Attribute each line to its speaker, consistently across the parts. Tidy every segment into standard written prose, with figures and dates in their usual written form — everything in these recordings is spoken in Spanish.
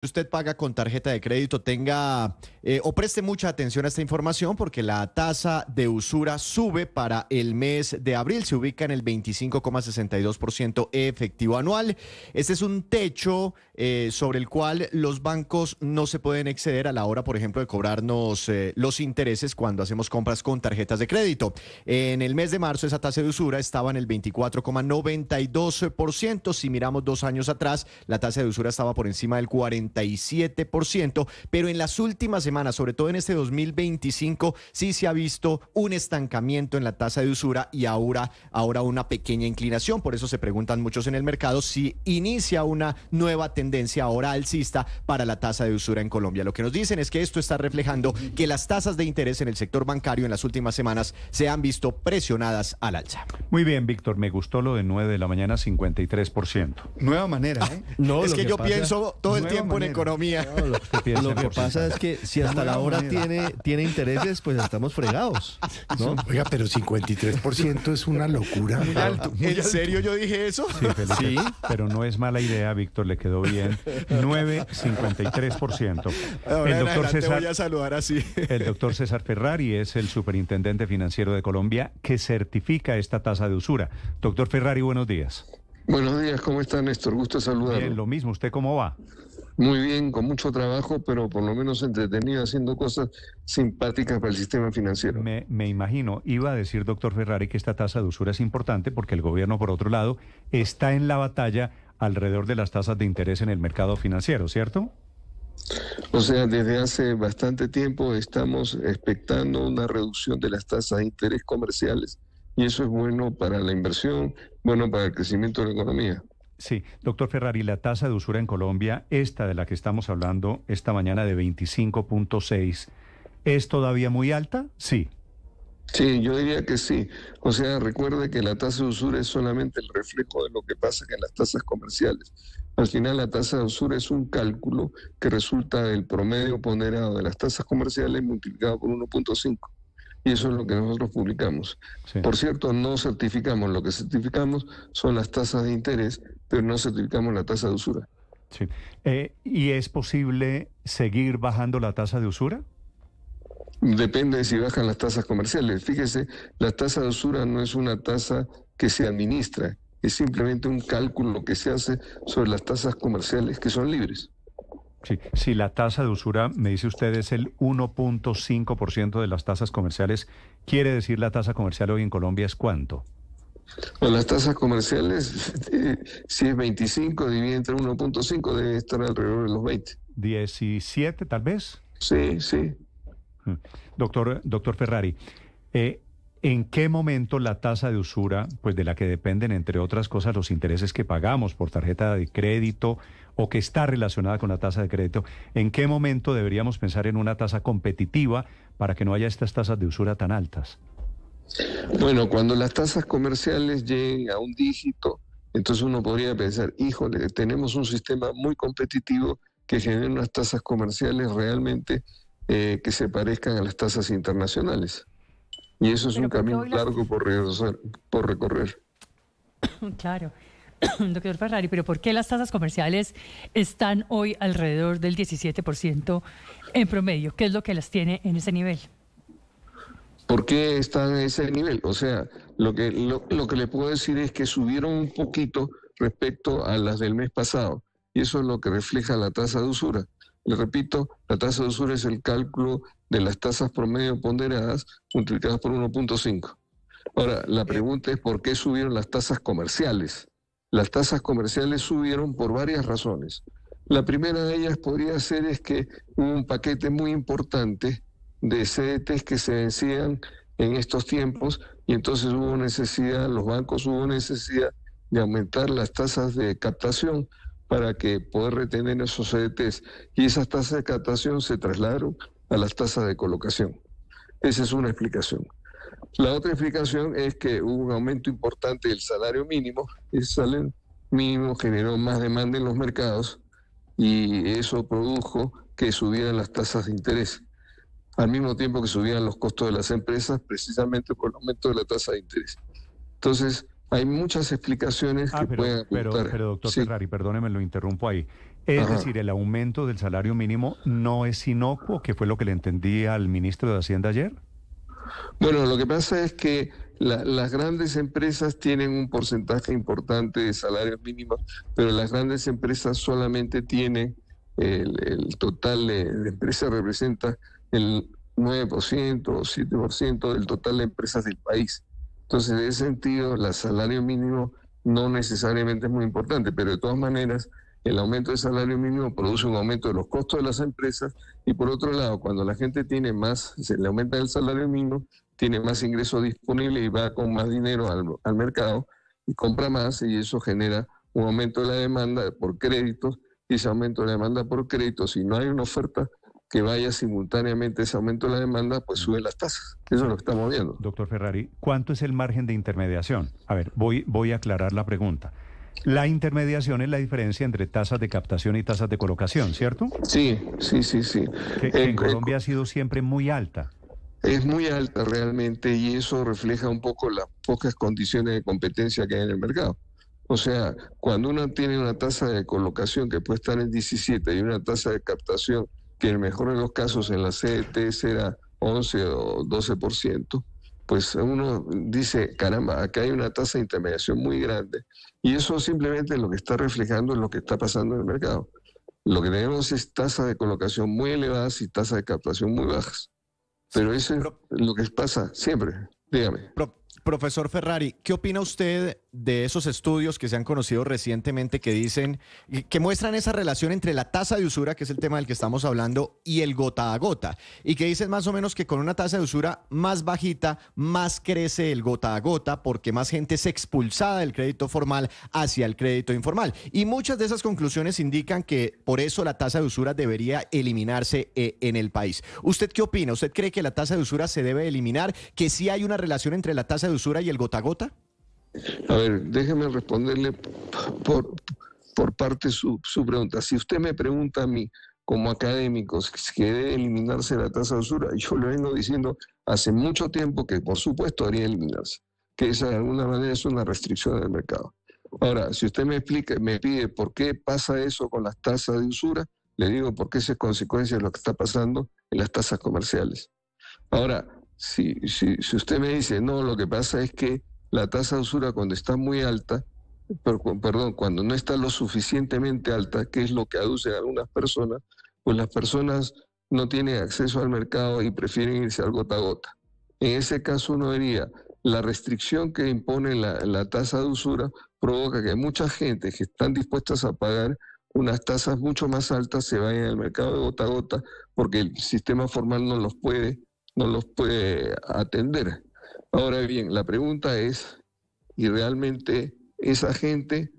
Speaker 1: Usted paga con tarjeta de crédito, tenga o preste mucha atención a esta información porque la tasa de usura sube para el mes de abril, se ubica en el 25,62% efectivo anual. Este es un techo sobre el cual los bancos no se pueden exceder a la hora, por ejemplo, de cobrarnos los intereses cuando hacemos compras con tarjetas de crédito. En el mes de marzo esa tasa de usura estaba en el 24,92%. Si miramos 2 años atrás, la tasa de usura estaba por encima del 47%, pero en las últimas semanas, sobre todo en este 2025, sí se ha visto un estancamiento en la tasa de usura y ahora una pequeña inclinación. Por eso se preguntan muchos en el mercado si inicia una nueva tendencia ahora alcista para la tasa de usura en Colombia. Lo que nos dicen es que esto está reflejando que las tasas de interés en el sector bancario en las últimas semanas se han visto presionadas al alza.
Speaker 2: Muy bien, Víctor, me gustó lo de 9 de la mañana, 53%.
Speaker 3: Nueva manera, ¿eh?
Speaker 1: No, es que yo pienso todo el tiempo en economía.
Speaker 3: No, lo que pasa es que si hasta la hora tiene intereses, pues estamos fregados, ¿no?
Speaker 4: Oiga, pero 53% es una locura.
Speaker 1: Muy alto. ¿En serio yo dije eso?
Speaker 2: Sí, Felipe, sí, pero no es mala idea, Víctor, le quedó bien. 9,53%.
Speaker 1: El doctor César, voy a saludar así.
Speaker 2: El doctor César Ferrari es el superintendente financiero de Colombia que certifica esta tasa de usura. Doctor Ferrari, buenos días.
Speaker 5: Buenos días, ¿cómo está, Néstor? Gusto saludarlo.
Speaker 2: Bien, lo mismo. ¿Usted cómo va?
Speaker 5: Muy bien, con mucho trabajo, pero por lo menos entretenido, haciendo cosas simpáticas para el sistema financiero.
Speaker 2: Me imagino. Iba a decir, doctor Ferrari, que esta tasa de usura es importante porque el gobierno, por otro lado, está en la batalla alrededor de las tasas de interés en el mercado financiero, ¿cierto?
Speaker 5: O sea, desde hace bastante tiempo estamos expectando una reducción de las tasas de interés comerciales y eso es bueno para la inversión, bueno para el crecimiento de la economía.
Speaker 2: Sí, doctor Ferrari, la tasa de usura en Colombia, esta de la que estamos hablando esta mañana de 25,6, ¿es todavía muy alta? Sí.
Speaker 5: Sí, yo diría que sí. O sea, recuerde que la tasa de usura es solamente el reflejo de lo que pasa en las tasas comerciales. Al final, la tasa de usura es un cálculo que resulta del promedio ponderado de las tasas comerciales multiplicado por 1.5. Y eso es lo que nosotros publicamos. Sí. Por cierto, no certificamos, lo que certificamos son las tasas de interés, pero no certificamos la tasa de usura.
Speaker 2: Sí. ¿Y es posible seguir bajando la tasa de usura?
Speaker 5: Depende de si bajan las tasas comerciales. Fíjese, la tasa de usura no es una tasa que se administra, es simplemente un cálculo que se hace sobre las tasas comerciales que son libres.
Speaker 2: Sí, si la tasa de usura, me dice usted, es el 1.5% de las tasas comerciales, ¿quiere decir la tasa comercial hoy en Colombia es cuánto?
Speaker 5: Bueno, las tasas comerciales, si es 25, divide entre 1.5, debe estar alrededor de los 20.
Speaker 2: 17, tal vez.
Speaker 5: Sí, sí.
Speaker 2: Doctor Ferrari, ¿en qué momento la tasa de usura, pues de la que dependen, entre otras cosas, los intereses que pagamos por tarjeta de crédito o que está relacionada con la tasa de crédito, en qué momento deberíamos pensar en una tasa competitiva para que no haya estas tasas de usura tan altas?
Speaker 5: Bueno, cuando las tasas comerciales lleguen a un dígito, entonces uno podría pensar, híjole, tenemos un sistema muy competitivo que genera unas tasas comerciales realmente que se parezcan a las tasas internacionales. Y eso es un camino largo por recorrer.
Speaker 6: Claro, doctor Ferrari, pero ¿por qué las tasas comerciales están hoy alrededor del 17% en promedio? ¿Qué es lo que las tiene en ese nivel?
Speaker 5: ¿Por qué están en ese nivel? O sea, lo que le puedo decir es que subieron un poquito respecto a las del mes pasado. Y eso es lo que refleja la tasa de usura. Le repito, la tasa de usura es el cálculo de las tasas promedio ponderadas multiplicadas por 1.5. Ahora, la pregunta es ¿por qué subieron las tasas comerciales? Las tasas comerciales subieron por varias razones. La primera de ellas podría ser es que hubo un paquete muy importante de CDTs que se vencían en estos tiempos y entonces hubo necesidad, los bancos hubo necesidad de aumentar las tasas de captación para que poder retener esos CDTs. Y esas tasas de captación se trasladaron a las tasas de colocación. Esa es una explicación. La otra explicación es que hubo un aumento importante del salario mínimo. Ese salario mínimo generó más demanda en los mercados y eso produjo que subieran las tasas de interés. Al mismo tiempo que subían los costos de las empresas, precisamente por el aumento de la tasa de interés. Entonces, hay muchas explicaciones que pueden apuntar.
Speaker 2: Pero doctor
Speaker 5: Sí.
Speaker 2: Ferrari, perdóneme, lo interrumpo ahí. Es
Speaker 5: Ajá.
Speaker 2: decir, el aumento del salario mínimo no es inocuo, que fue lo que le entendí al ministro de Hacienda ayer.
Speaker 5: Bueno, lo que pasa es que las grandes empresas tienen un porcentaje importante de salarios mínimos, pero las grandes empresas solamente tienen el total de empresas representa el 9% o 7% del total de empresas del país. Entonces, en ese sentido, el salario mínimo no necesariamente es muy importante, pero de todas maneras, el aumento del salario mínimo produce un aumento de los costos de las empresas y por otro lado, cuando la gente tiene más, se le aumenta el salario mínimo, tiene más ingresos disponibles y va con más dinero al mercado y compra más y eso genera un aumento de la demanda por créditos y ese aumento de la demanda por créditos, si no hay una oferta que vaya simultáneamente ese aumento de la demanda, pues suben las tasas. Eso es lo que estamos viendo.
Speaker 2: Doctor Ferrari, ¿cuánto es el margen de intermediación? A ver, voy a aclarar la pregunta. La intermediación es la diferencia entre tasas de captación y tasas de colocación, ¿cierto?
Speaker 5: Sí.
Speaker 2: Que en Colombia ha sido siempre muy alta.
Speaker 5: Es muy alta realmente y eso refleja un poco las pocas condiciones de competencia que hay en el mercado. O sea, cuando uno tiene una tasa de colocación que puede estar en 17 y una tasa de captación que en el mejor de los casos en la CDT será 11 o 12%, pues uno dice, caramba, acá hay una tasa de intermediación muy grande. Y eso simplemente lo que está reflejando es lo que está pasando en el mercado. Lo que tenemos es tasas de colocación muy elevadas y tasas de captación muy bajas. Pero eso es lo que pasa siempre. Dígame.
Speaker 1: Profesor Ferrari, ¿qué opina usted de esos estudios que se han conocido recientemente que dicen, que muestran esa relación entre la tasa de usura, que es el tema del que estamos hablando, y el gota a gota? Y que dicen más o menos que con una tasa de usura más bajita, más crece el gota a gota, porque más gente es expulsada del crédito formal hacia el crédito informal. Y muchas de esas conclusiones indican que por eso la tasa de usura debería eliminarse en el país. ¿Usted qué opina? ¿Usted cree que la tasa de usura se debe eliminar? ¿Que sí hay una relación entre la tasa de usura y el gota a gota?
Speaker 5: A ver, déjeme responderle por parte su pregunta. Si usted me pregunta a mí, como académico, si debe eliminarse la tasa de usura, yo le vengo diciendo hace mucho tiempo que por supuesto debería eliminarse, que esa de alguna manera es una restricción del mercado. Ahora, si usted me pide por qué pasa eso con las tasas de usura, le digo porque esa es consecuencia de lo que está pasando en las tasas comerciales. Ahora, si usted me dice, no, lo que pasa es que la tasa de usura cuando está muy alta, cuando no está lo suficientemente alta, que es lo que aducen algunas personas, pues las personas no tienen acceso al mercado y prefieren irse al gota a gota. En ese caso uno diría, la restricción que impone la tasa de usura provoca que mucha gente que están dispuestas a pagar unas tasas mucho más altas se vayan al mercado de gota a gota porque el sistema formal no los puede atender. Ahora bien, la pregunta es, ¿y realmente esa gente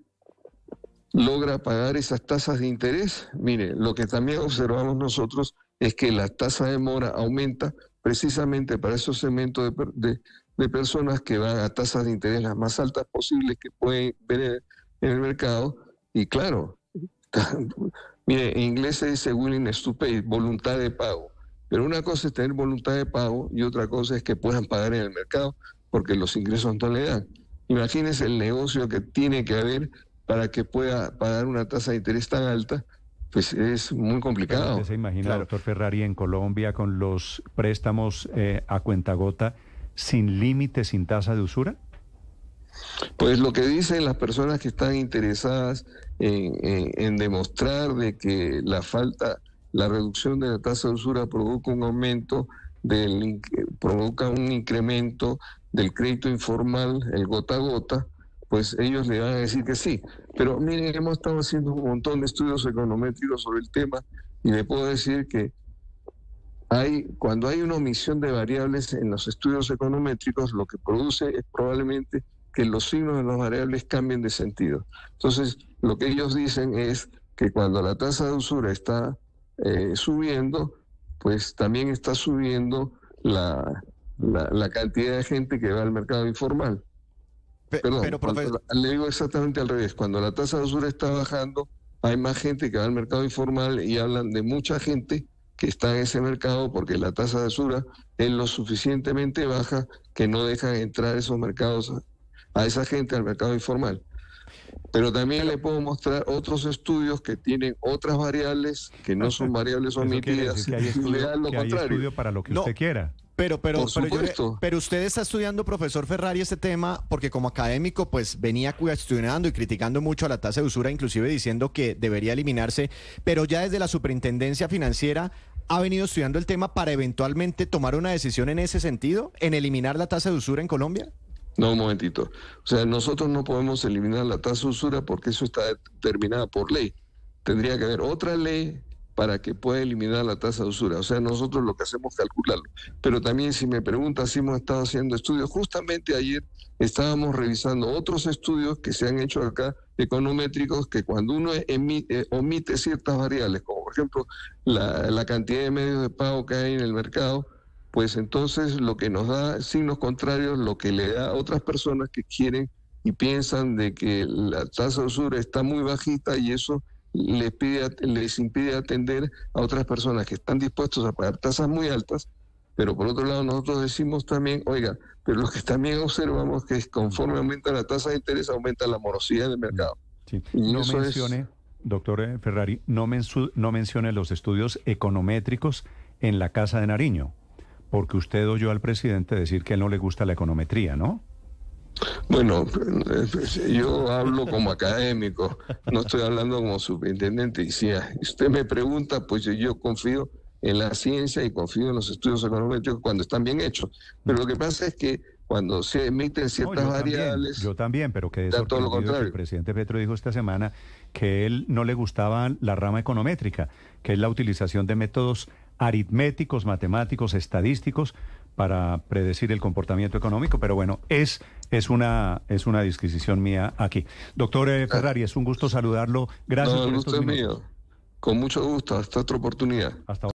Speaker 5: logra pagar esas tasas de interés? Mire, lo que también observamos nosotros es que la tasa de mora aumenta precisamente para esos segmentos de personas que van a tasas de interés las más altas posibles que pueden ver en el mercado. Y claro, mire, en inglés se dice willingness to pay, voluntad de pago. Pero una cosa es tener voluntad de pago y otra cosa es que puedan pagar en el mercado porque los ingresos no le dan. Imagínense el negocio que tiene que haber para que pueda pagar una tasa de interés tan alta, pues es muy complicado.
Speaker 2: ¿Usted se imagina, doctor Ferrari, en Colombia con los préstamos a cuentagota sin límite, sin tasa de usura?
Speaker 5: Pues lo que dicen las personas que están interesadas en demostrar de que la reducción de la tasa de usura provoca un aumento, provoca un incremento del crédito informal, el gota a gota, pues ellos le van a decir que sí. Pero miren, hemos estado haciendo un montón de estudios econométricos sobre el tema y le puedo decir que cuando hay una omisión de variables en los estudios econométricos, lo que produce es probablemente que los signos de las variables cambien de sentido. Entonces, lo que ellos dicen es que cuando la tasa de usura está subiendo, pues también está subiendo la cantidad de gente que va al mercado informal. Perdón, le digo exactamente al revés. Cuando la tasa de usura está bajando, hay más gente que va al mercado informal y hablan de mucha gente que está en ese mercado porque la tasa de usura es lo suficientemente baja que no dejan entrar esos mercados a esa gente al mercado informal. Pero también le puedo mostrar otros estudios que tienen otras variables que no son variables omitidas.
Speaker 2: Que hay estudio para lo que usted quiera.
Speaker 1: Pero usted está estudiando, profesor Ferrari, este tema porque como académico pues venía cuestionando y criticando mucho a la tasa de usura, inclusive diciendo que debería eliminarse, pero ya desde la Superintendencia Financiera ha venido estudiando el tema para eventualmente tomar una decisión en ese sentido, en eliminar la tasa de usura en Colombia.
Speaker 5: No, un momentito. O sea, nosotros no podemos eliminar la tasa de usura porque eso está determinada por ley. Tendría que haber otra ley para que pueda eliminar la tasa de usura. O sea, nosotros lo que hacemos es calcularlo. Pero también, si me preguntas si hemos estado haciendo estudios, justamente ayer estábamos revisando otros estudios que se han hecho acá, econométricos, que cuando uno omite ciertas variables, como por ejemplo la cantidad de medios de pago que hay en el mercado, pues entonces lo que nos da signos contrarios, lo que le da a otras personas que quieren y piensan de que la tasa de usura está muy bajita y eso les impide atender a otras personas que están dispuestos a pagar tasas muy altas, pero por otro lado nosotros decimos también, oiga, pero lo que también observamos que es conforme aumenta la tasa de interés, aumenta la morosidad del mercado.
Speaker 2: Sí. No mencione, doctor Ferrari, no mencione los estudios econométricos en la Casa de Nariño, porque usted oyó al presidente decir que no le gusta la econometría, ¿no?
Speaker 5: Bueno, yo hablo como académico, no estoy hablando como superintendente. Y si usted me pregunta, pues yo confío en la ciencia y confío en los estudios econométricos cuando están bien hechos. Pero lo que pasa es que cuando se emiten ciertas variables...
Speaker 2: Yo también, pero que todo lo contrario. El presidente Petro dijo esta semana que él no le gustaba la rama econométrica, que es la utilización de métodos aritméticos, matemáticos, estadísticos para predecir el comportamiento económico, pero bueno, es una disquisición mía aquí. Doctor Ferrari, es un gusto saludarlo. Gracias por estos minutos.
Speaker 5: El gusto es mío. Con mucho gusto. Hasta otra oportunidad.
Speaker 2: Hasta